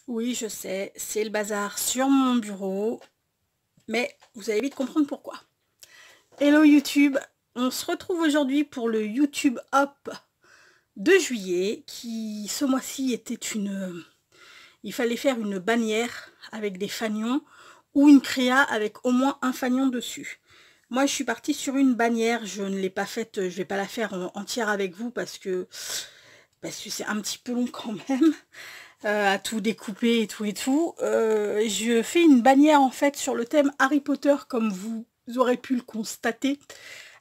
Oui, je sais, c'est le bazar sur mon bureau, mais vous allez vite comprendre pourquoi. Hello YouTube, on se retrouve aujourd'hui pour le YouTube Hop de juillet, qui ce mois-ci était il fallait faire une bannière avec des fanions ou une créa avec au moins un fanion dessus. Moi, je suis partie sur une bannière, je ne l'ai pas faite, je vais pas la faire entière avec vous parce que c'est un petit peu long quand même. À tout découper et tout et tout. Je fais une bannière en fait sur le thème Harry Potter, comme vous aurez pu le constater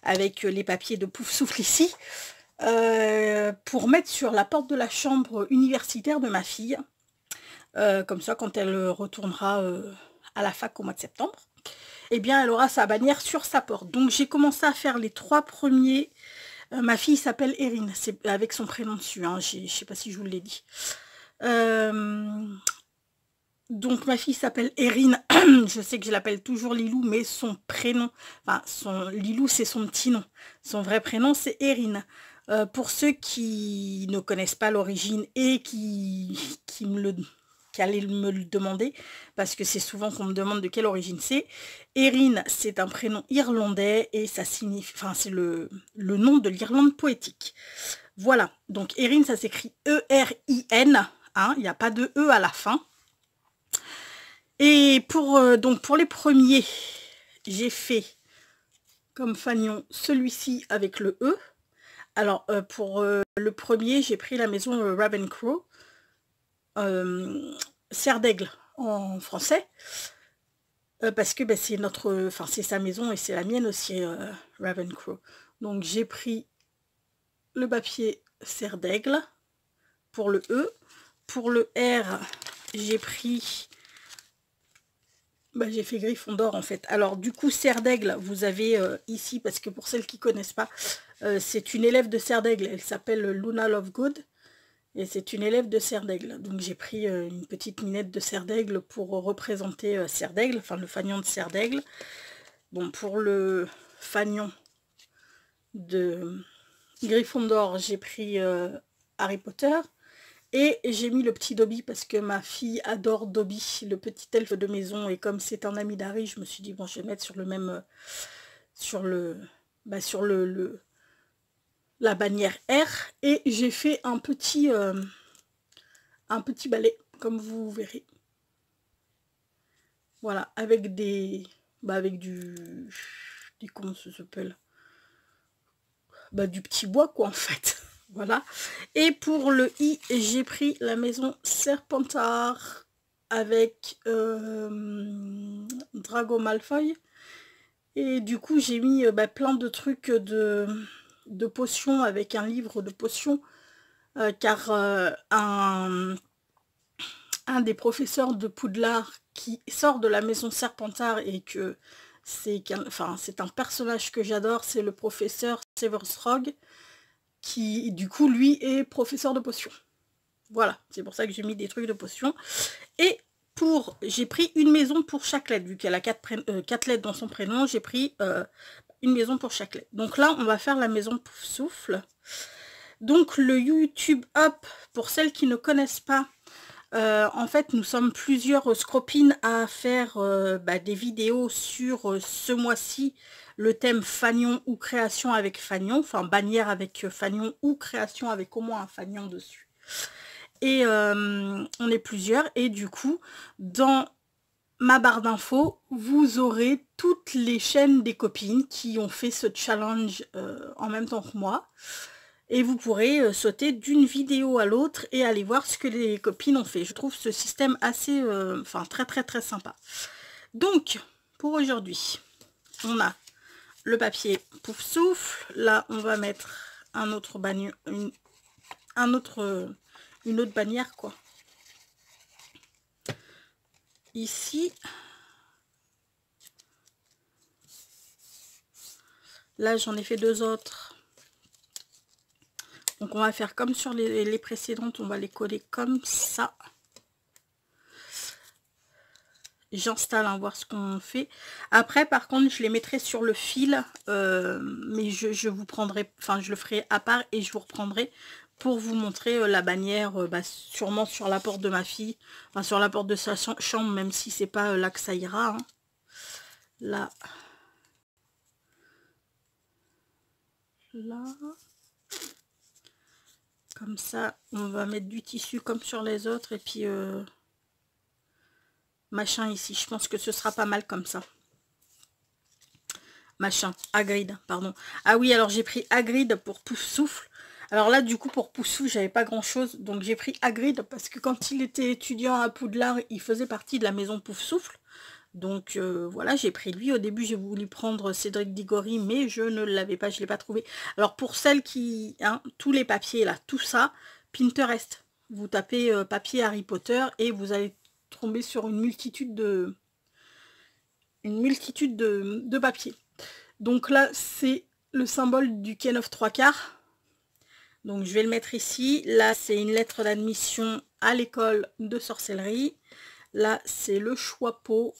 avec les papiers de Pouf Souffle ici, pour mettre sur la porte de la chambre universitaire de ma fille. Comme ça, quand elle retournera à la fac au mois de septembre, eh bien elle aura sa bannière sur sa porte. Donc j'ai commencé à faire les 3 premiers. Ma fille s'appelle Erin, c'est avec son prénom dessus, hein, je sais pas si je vous l'ai dit. Donc ma fille s'appelle Erin, je sais que je l'appelle toujours Lilou, mais son prénom, enfin Lilou c'est son petit nom, son vrai prénom c'est Erin. Pour ceux qui ne connaissent pas l'origine et qui allaient me le demander, parce que c'est souvent qu'on me demande de quelle origine c'est, Erin c'est un prénom irlandais et ça signifie, enfin c'est le nom de l'Irlande poétique. Voilà, donc Erin ça s'écrit E-R-I-N, hein, il n'y a pas de E à la fin. Et donc pour les premiers, j'ai fait comme fanion celui-ci avec le E. Alors pour le premier, j'ai pris la maison Ravencrow, Serre d'Aigle en français, parce que c'est sa maison et c'est la mienne aussi, Ravencrow. Donc j'ai pris le papier Serre d'Aigle pour le E. Pour le R, j'ai pris... j'ai fait Gryffondor en fait. Alors du coup, Serre d'Aigle, vous avez ici, parce que pour celles qui ne connaissent pas, c'est une élève de Serre d'Aigle, elle s'appelle Luna Lovegood, et c'est une élève de Serre d'Aigle. Donc j'ai pris une petite minette de Serre d'Aigle pour représenter Serre d'Aigle, enfin le fanion de Serre d'Aigle. Bon, pour le fanion de Gryffondor, j'ai pris Harry Potter. Et j'ai mis le petit Dobby parce que ma fille adore Dobby, le petit elfe de maison. Et comme c'est un ami d'Harry, je me suis dit, bon, je vais mettre sur le même... la bannière R. Et j'ai fait un petit balai, comme vous verrez. Voilà, avec des... avec du... comment ça s'appelle, du petit bois, quoi, en fait. Voilà. Et pour le I, j'ai pris la maison Serpentard avec Drago Malfoy. Et du coup, j'ai mis plein de trucs de potions avec un livre de potions. Car un des professeurs de Poudlard qui sort de la maison Serpentard et que c'est un personnage que j'adore, c'est le professeur Severus Rogue, qui du coup lui est professeur de potions. Voilà, c'est pour ça que j'ai mis des trucs de potions. Et j'ai pris une maison pour chaque lettre, vu qu'elle a 4 lettres dans son prénom, j'ai pris une maison pour chaque lettre. Donc là, on va faire la maison Pouf Souffle. Donc le YouTube Hop, pour celles qui ne connaissent pas, en fait, nous sommes plusieurs scropines à faire des vidéos sur ce mois-ci, le thème fanion ou création avec fanion, enfin bannière avec fanion ou création avec au moins un fanion dessus. Et on est plusieurs, et du coup, dans ma barre d'infos, vous aurez toutes les chaînes des copines qui ont fait ce challenge en même temps que moi. Et vous pourrez sauter d'une vidéo à l'autre et aller voir ce que les copines ont fait. Je trouve ce système assez, très très très sympa. Donc, pour aujourd'hui, on a le papier Pouf Souffle. Là, on va mettre une autre bannière, quoi. Ici. Là, j'en ai fait 2 autres. Donc on va faire comme sur les précédentes, on va les coller comme ça. J'installe, hein, voir ce qu'on fait. Après, par contre, je les mettrai sur le fil, mais je vous prendrai, je le ferai à part et je vous reprendrai pour vous montrer la bannière, sûrement sur la porte de ma fille, enfin sur la porte de sa chambre, même si c'est pas là que ça ira, hein. Là, là, comme ça, on va mettre du tissu comme sur les autres, et puis machin ici, je pense que ce sera pas mal comme ça. Machin, Hagrid, pardon. Ah oui, alors j'ai pris Hagrid pour Poufsouffle. Alors là, du coup, pour Poufsouffle, j'avais pas grand-chose. Donc j'ai pris Hagrid parce que quand il était étudiant à Poudlard, il faisait partie de la maison Poufsouffle. Donc voilà, j'ai pris lui. Au début, j'ai voulu prendre Cédric Diggory, mais je ne l'avais pas, je ne l'ai pas trouvé. Alors pour celles qui... Hein, tous les papiers là, tout ça, Pinterest. Vous tapez papier Harry Potter et vous allez tomber sur une multitude de papiers. Donc là, c'est le symbole du Ken of 3/4. Donc je vais le mettre ici. Là, c'est une lettre d'admission à l'école de sorcellerie. Là, c'est le choix-peau.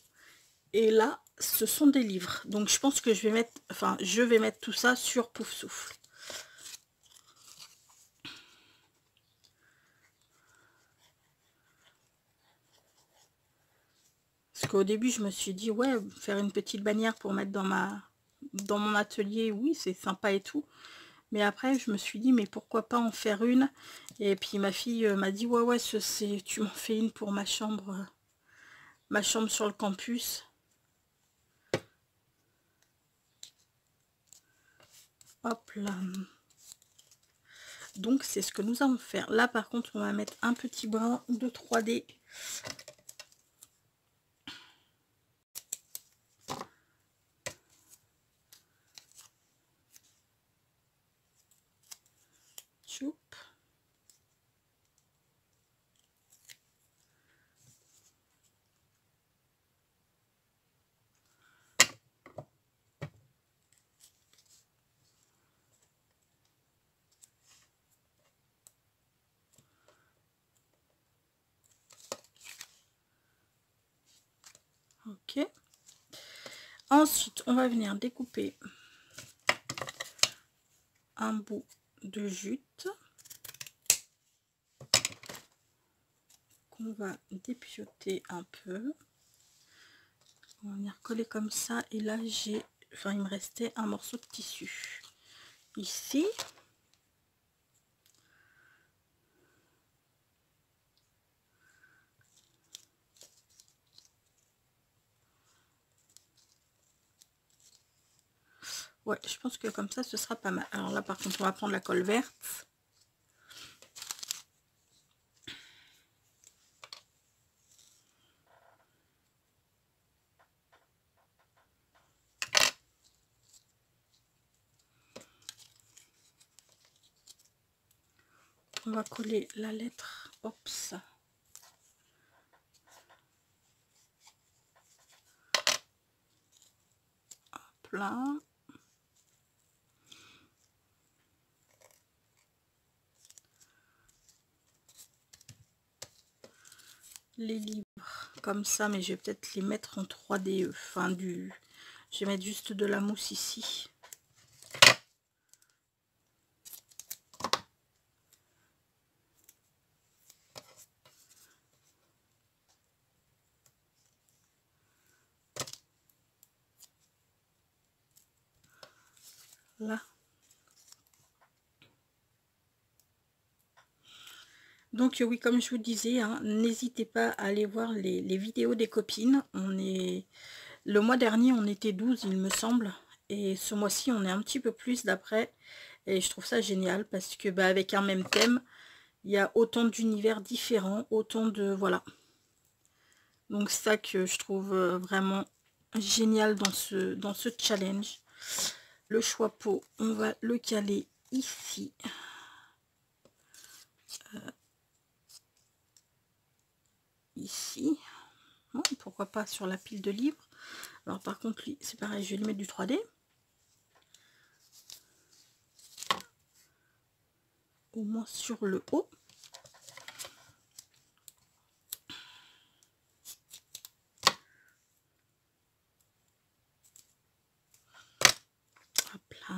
Et là, ce sont des livres. Donc je pense que je vais mettre tout ça sur Poufsouffle. Parce qu'au début, je me suis dit, ouais, faire une petite bannière pour mettre dans mon atelier, oui, c'est sympa et tout. Mais après, je me suis dit, mais pourquoi pas en faire une? Et puis ma fille m'a dit, ouais, tu m'en fais une pour ma chambre sur le campus. Hop là. Donc, c'est ce que nous allons faire. Là, par contre, on va mettre un petit brin de 3D. Choup. Ok. Ensuite, on va venir découper un bout de jute qu'on va dépioter un peu. On va venir coller comme ça. Et là, il me restait un morceau de tissu. Ici. Ouais, je pense que comme ça, ce sera pas mal. Alors là, par contre, on va prendre la colle verte. On va coller la lettre. Oups. Hop là. Les livres comme ça, mais je vais peut-être les mettre en 3D. Enfin, je vais mettre juste de la mousse ici. Là. Donc oui, comme je vous disais, hein, n'hésitez pas à aller voir les vidéos des copines. Le mois dernier, on était 12, il me semble. Et ce mois-ci, on est un petit peu plus d'après. Et je trouve ça génial parce que avec un même thème, il y a autant d'univers différents, autant de... Voilà. Donc c'est ça que je trouve vraiment génial dans ce challenge. Le choix peau, on va le caler ici. Ici. Bon, pourquoi pas sur la pile de livres. Alors par contre, lui, c'est pareil, je vais lui mettre du 3D. Au moins sur le haut. Hop là.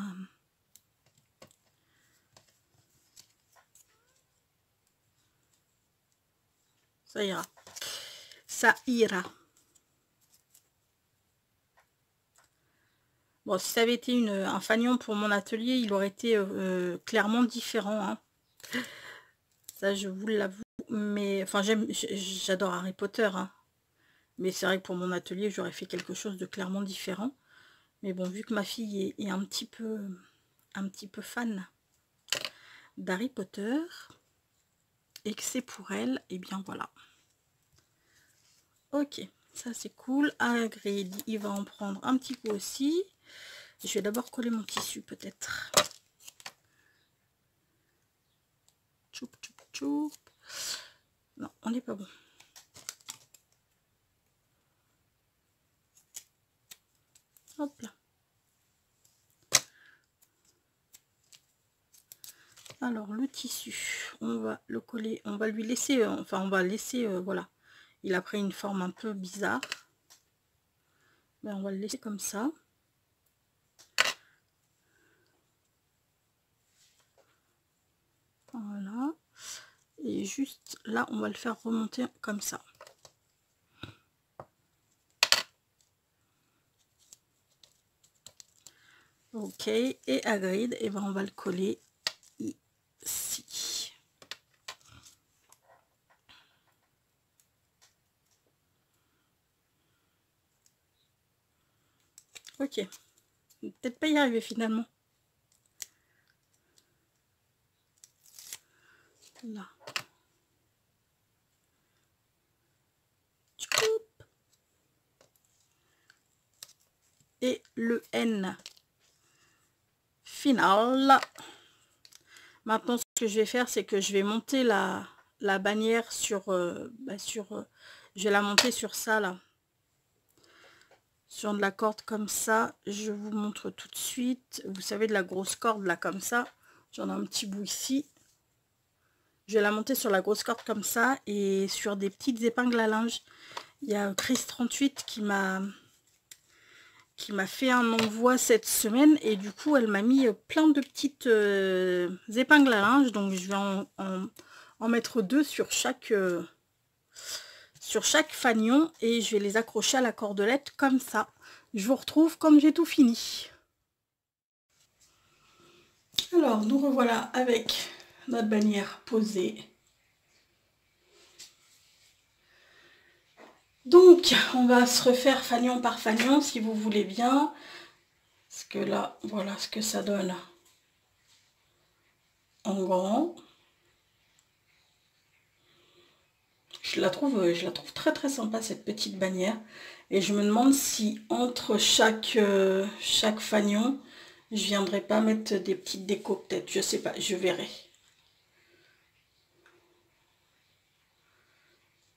Ça ira. Ça ira. Bon, si ça avait été un fanion pour mon atelier, il aurait été clairement différent. Hein. Ça, je vous l'avoue. Mais, enfin, j'adore Harry Potter. Hein. Mais c'est vrai que pour mon atelier, j'aurais fait quelque chose de clairement différent. Mais bon, vu que ma fille est un petit peu fan d'Harry Potter, et que c'est pour elle, et bien voilà. Ok, ça c'est cool. Hagrid, il va en prendre un petit coup aussi. Je vais d'abord coller mon tissu peut-être. Tchoup, tchoup, tchoup. Non, on n'est pas bon. Hop là. Alors le tissu, on va le coller, on va lui laisser, enfin on va laisser, voilà. Il a pris une forme un peu bizarre. Mais on va le laisser comme ça. Voilà. Et juste là, on va le faire remonter comme ça. Ok, et Hagrid, et ben on va le coller ici. Ok, peut-être pas y arriver finalement. Là. Et le N final. Maintenant, ce que je vais faire, c'est que je vais monter la bannière sur... je vais la monter sur ça, là. Sur de la corde comme ça. Je vous montre tout de suite. Vous savez, de la grosse corde, là, comme ça. J'en ai un petit bout ici. Je vais la monter sur la grosse corde comme ça. Et sur des petites épingles à linge. Il y a Chris38 qui m'a fait un envoi cette semaine. Et du coup, elle m'a mis plein de petites épingles à linge. Donc, je vais en mettre 2 sur chaque fanion. Et je vais les accrocher à la cordelette comme ça. Je vous retrouve quand j'ai tout fini. Alors, nous revoilà avec notre bannière posée. Donc, on va se refaire fanion par fanion, si vous voulez bien. Parce que là, voilà ce que ça donne en grand. Je la trouve très très sympa, cette petite bannière. Et je me demande si entre chaque fanion, je viendrai pas mettre des petites décos peut-être. Je sais pas, je verrai.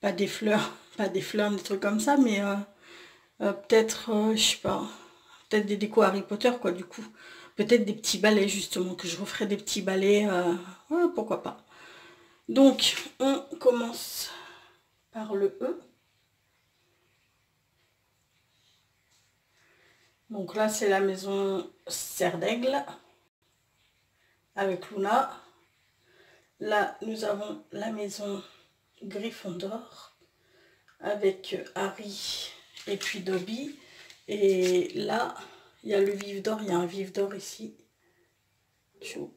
Pas des fleurs, des trucs comme ça, mais peut-être, je sais pas, peut-être des décos Harry Potter, quoi, du coup. Peut-être des petits balais, justement, que je referai des petits balais, ouais, pourquoi pas. Donc, on commence par le E. Donc là, c'est la maison Serre d'Aigle, avec Luna. Là, nous avons la maison Gryffondor, avec Harry et puis Dobby. Et là, il y a le vif d'or, il y a un vif d'or ici. Choup.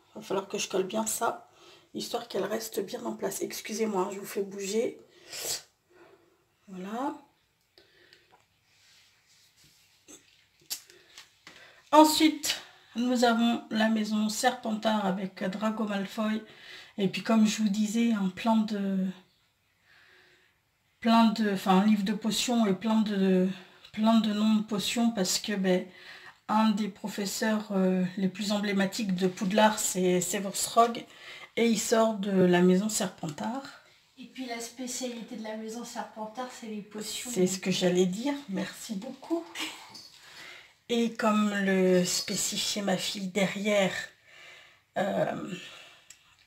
Il va falloir que je colle bien ça, histoire qu'elle reste bien en place. Excusez-moi, je vous fais bouger. Voilà. Ensuite, nous avons la maison Serpentard avec Draco Malfoy. Et puis comme je vous disais, un livre de potions et plein de noms de potions, parce que un des professeurs les plus emblématiques de Poudlard, c'est Severus Rogue, et il sort de la maison Serpentard. Et puis la spécialité de la maison Serpentard, c'est les potions. C'est ce que j'allais dire, merci beaucoup. Et comme le spécifiait ma fille derrière,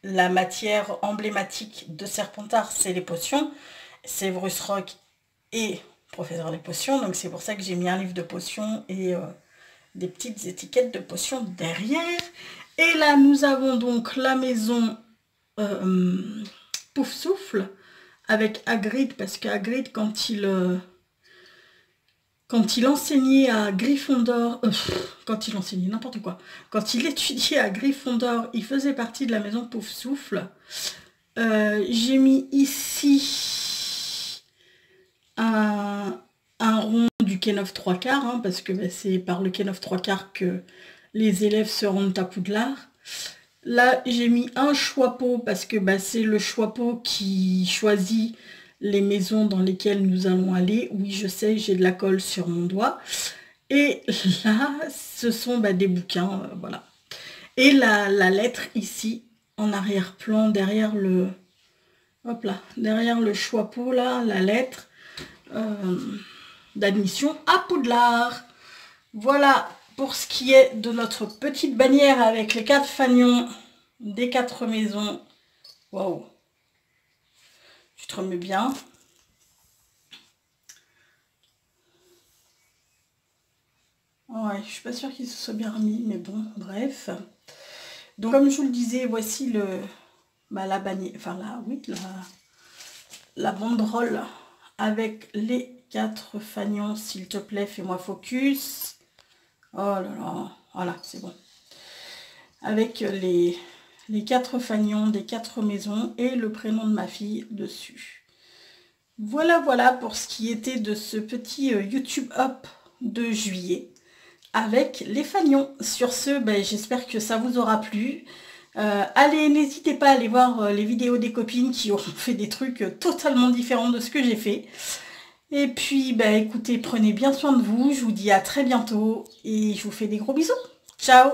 la matière emblématique de Serpentard, c'est les potions. Severus Rogue est professeur des potions, donc c'est pour ça que j'ai mis un livre de potions et des petites étiquettes de potions derrière. Et là, nous avons donc la maison Pouf Souffle avec Hagrid, parce qu'Hagrid, quand il enseignait à Gryffondor, quand il enseignait n'importe quoi, quand il étudiait à Gryffondor, il faisait partie de la maison Pouf Souffle. J'ai mis ici un rond du Kenov 3/4, hein, parce que bah, c'est par le Kenov 3/4 que les élèves se rendent à Poudlard. Là, j'ai mis un choix-pot parce que bah, c'est le choix-pot qui choisit les maisons dans lesquelles nous allons aller. Oui, je sais, j'ai de la colle sur mon doigt. Et là, ce sont bah, des bouquins, voilà. Et la lettre ici, en arrière-plan, derrière le... Hop là, derrière le choix-pot, là, la lettre d'admission à Poudlard. Voilà pour ce qui est de notre petite bannière avec les 4 fanions des 4 maisons. Waouh! Tu te remets bien. Ouais, je suis pas sûre qu'il se soit bien remis, mais bon, bref. Donc, comme je vous le disais, voici la bannière, enfin là, oui, la banderole avec les 4 fanions, s'il te plaît, fais-moi focus. Oh là là, voilà, c'est bon. Avec les 4 fanions des 4 maisons et le prénom de ma fille dessus. Voilà, voilà pour ce qui était de ce petit YouTube Up de juillet avec les fanions. Sur ce, ben, j'espère que ça vous aura plu. Allez, n'hésitez pas à aller voir les vidéos des copines qui ont fait des trucs totalement différents de ce que j'ai fait. Et puis, bah, écoutez, prenez bien soin de vous. Je vous dis à très bientôt et je vous fais des gros bisous. Ciao!